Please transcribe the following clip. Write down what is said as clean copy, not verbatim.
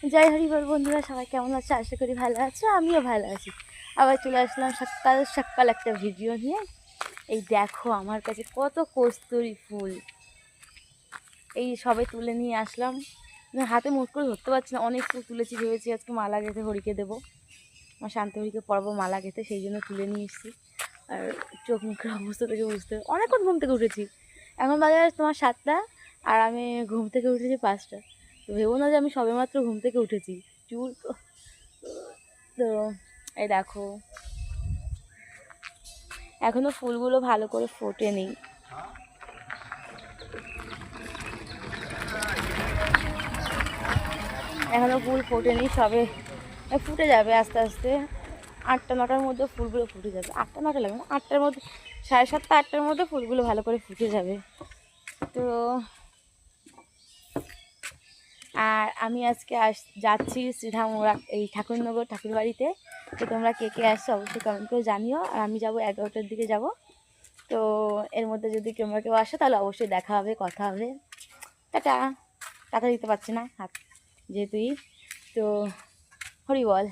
জয় হরিবল বন্ধুরা, সবাই কেমন আছে? আশা করি ভালো আছো, আমিও ভালো আছি। আবার চলে আসলাম সকাল সকাল একটা ভিডিও নিয়ে। এই দেখো আমার কাছে কত কস্তুরি ফুল, এই সবে তুলে নিয়ে আসলাম। হাতে মুঠ করে ধরতে পারছি না, অনেক ফুল তুলেছি, ভেবেছি আজকে মালা গেঁথে হরিকে দেবো, আমার শান্তি হরিকে পরাবো মালা গেঁথে, সেই জন্য তুলে নিয়ে এসেছি। আর চোখ মুখের অবস্থা থেকে বুঝতে অনেকক্ষণ ঘুম থেকে উঠেছি, এখন বাজে তোমার 7টা, আর আমি ঘুম থেকে উঠেছি 5টা। তো ভেবো না যে আমি সবেমাত্র ঘুম থেকে উঠেছি। চুল তো এই দেখো এখনো ফুলগুলো ভালো করে ফোটেনি, এখনো ফুল ফোটেনি, সবে ফুটে যাবে আস্তে আস্তে। 8টা-9টার মধ্যে ফুলগুলো ফুটে যাবে, 8টা-9টা লাগবে না, 8টার মধ্যে, 7:30-8টার মধ্যে ফুলগুলো ভালো করে ফুটে যাবে। তো আর আমি আজকে যাচ্ছি শ্রীধাম এই ঠাকুরনগর ঠাকুর বাড়িতে। তো তোমরা কে কে আসছো অবশ্যই কমেন্ট করে জানিও। আর আমি যাবো 11টার দিকে যাব। তো এর মধ্যে যদি তোমরা কেউ আসো তাহলে অবশ্যই দেখা হবে, কথা হবে। টাটা। টাটা দিতে পারছি না হাত যেহেতুই। তো হরি বল।